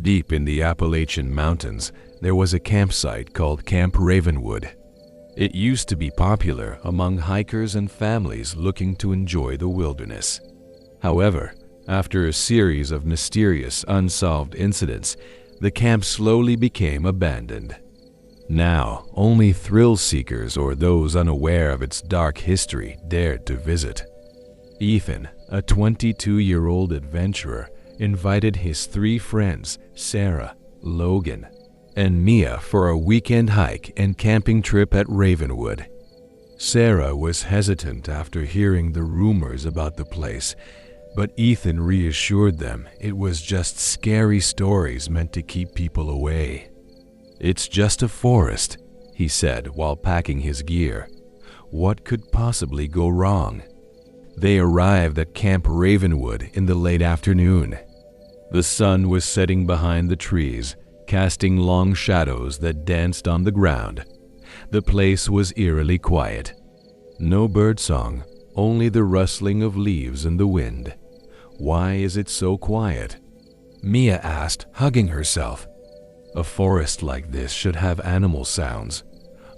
Deep in the Appalachian Mountains, there was a campsite called Camp Ravenwood. It used to be popular among hikers and families looking to enjoy the wilderness. However, after a series of mysterious, unsolved incidents, the camp slowly became abandoned. Now, only thrill seekers or those unaware of its dark history dared to visit. Ethan, a 22-year-old adventurer, invited his 3 friends, Sarah, Logan, and Mia, for a weekend hike and camping trip at Ravenwood. Sarah was hesitant after hearing the rumors about the place, but Ethan reassured them it was just scary stories meant to keep people away. "It's just a forest," he said while packing his gear. "What could possibly go wrong?" They arrived at Camp Ravenwood in the late afternoon. The sun was setting behind the trees, casting long shadows that danced on the ground. The place was eerily quiet. No birdsong, only the rustling of leaves in the wind. "Why is it so quiet?" Mia asked, hugging herself. "A forest like this should have animal sounds."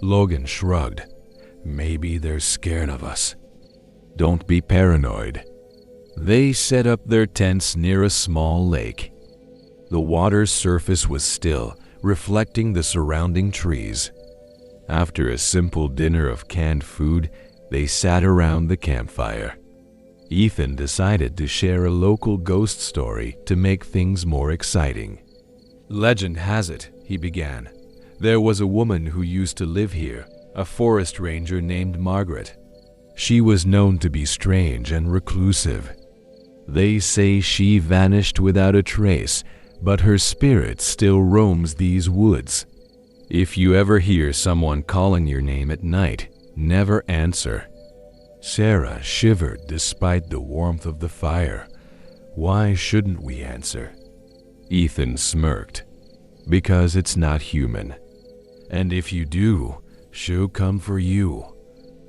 Logan shrugged. "Maybe they're scared of us." "Don't be paranoid." They set up their tents near a small lake. The water's surface was still, reflecting the surrounding trees. After a simple dinner of canned food, they sat around the campfire. Ethan decided to share a local ghost story to make things more exciting. "Legend has it," he began, "there was a woman who used to live here, a forest ranger named Margaret. She was known to be strange and reclusive. They say she vanished without a trace, but her spirit still roams these woods. If you ever hear someone calling your name at night, never answer." Sarah shivered despite the warmth of the fire. "Why shouldn't we answer?" Ethan smirked. "Because it's not human. And if you do, she'll come for you."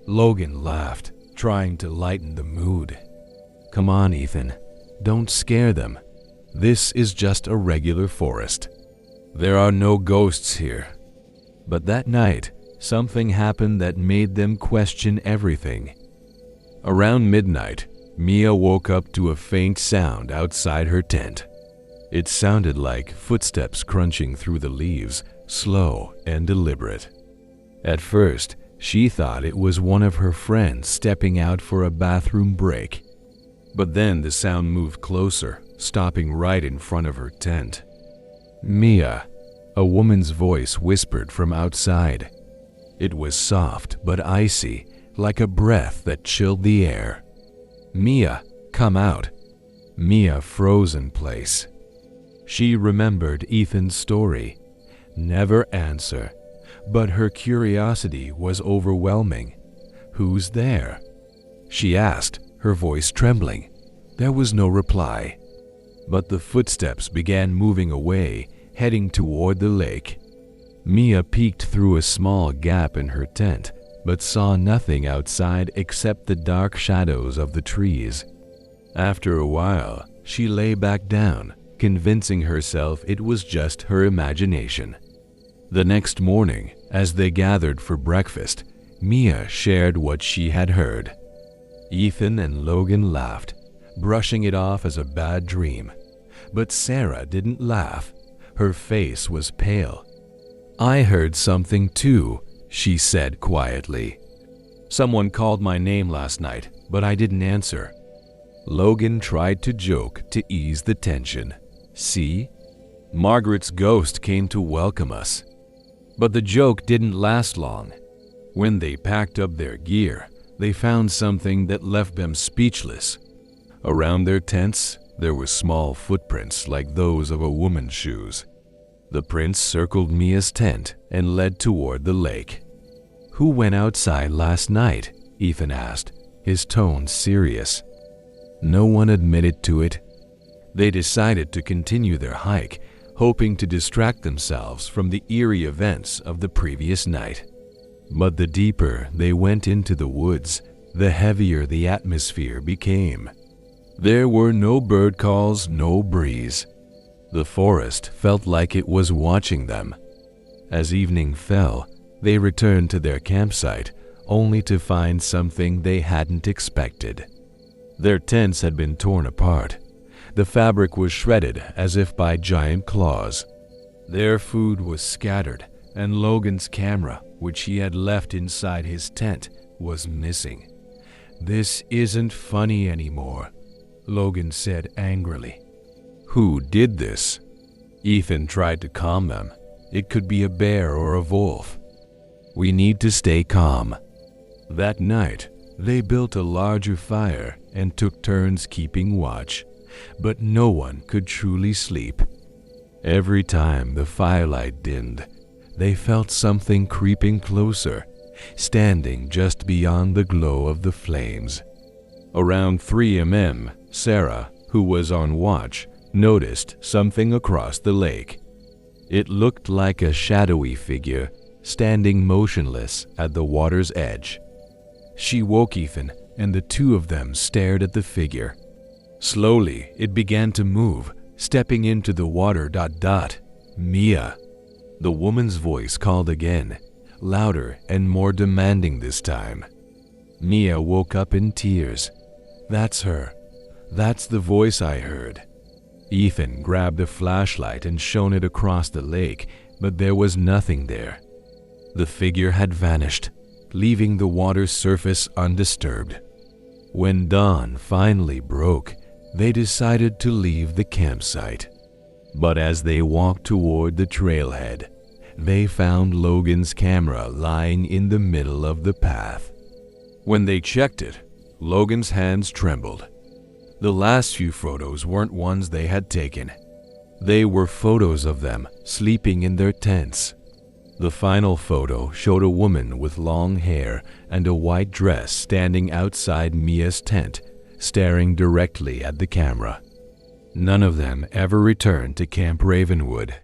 Logan laughed, trying to lighten the mood. "Come on, Ethan. Don't scare them. This is just a regular forest. There are no ghosts here." But that night, something happened that made them question everything. Around midnight, Mia woke up to a faint sound outside her tent. It sounded like footsteps crunching through the leaves, slow and deliberate. At first, she thought it was one of her friends stepping out for a bathroom break. But then the sound moved closer, stopping right in front of her tent. "Mia," a woman's voice whispered from outside. It was soft but icy, like a breath that chilled the air. "Mia, come out." Mia froze in place. She remembered Ethan's story. Never answer, but her curiosity was overwhelming. "Who's there?" she asked, her voice trembling. There was no reply. But the footsteps began moving away, heading toward the lake. Mia peeked through a small gap in her tent, but saw nothing outside except the dark shadows of the trees. After a while, she lay back down, convincing herself it was just her imagination. The next morning, as they gathered for breakfast, Mia shared what she had heard. Ethan and Logan laughed, brushing it off as a bad dream. But Sarah didn't laugh. Her face was pale. "I heard something too," she said quietly. "Someone called my name last night, but I didn't answer." Logan tried to joke to ease the tension. "See? Margaret's ghost came to welcome us." But the joke didn't last long. When they packed up their gear, they found something that left them speechless. Around their tents, there were small footprints like those of a woman's shoes. The prints circled Mia's tent and led toward the lake. "Who went outside last night?" Ethan asked, his tone serious. No one admitted to it. They decided to continue their hike, hoping to distract themselves from the eerie events of the previous night. But the deeper they went into the woods, the heavier the atmosphere became. There were no bird calls, no breeze. The forest felt like it was watching them. As evening fell, they returned to their campsite, only to find something they hadn't expected. Their tents had been torn apart. The fabric was shredded as if by giant claws. Their food was scattered, and Logan's camera, which he had left inside his tent, was missing. "This isn't funny anymore," Logan said angrily. "Who did this?" Ethan tried to calm them. "It could be a bear or a wolf. We need to stay calm." That night, they built a larger fire and took turns keeping watch, but no one could truly sleep. Every time the firelight dimmed, they felt something creeping closer, standing just beyond the glow of the flames. Around 3 a.m., Sarah, who was on watch, noticed something across the lake. It looked like a shadowy figure standing motionless at the water's edge. She woke Ethan, and the two of them stared at the figure. Slowly, it began to move, stepping into the water. "Mia." The woman's voice called again, louder and more demanding this time. Mia woke up in tears. "That's her. That's the voice I heard." Ethan grabbed a flashlight and shone it across the lake, but there was nothing there. The figure had vanished, leaving the water's surface undisturbed. When dawn finally broke, they decided to leave the campsite. But as they walked toward the trailhead, they found Logan's camera lying in the middle of the path. When they checked it, Logan's hands trembled. The last few photos weren't ones they had taken. They were photos of them sleeping in their tents. The final photo showed a woman with long hair and a white dress standing outside Mia's tent, staring directly at the camera. None of them ever returned to Camp Ravenwood.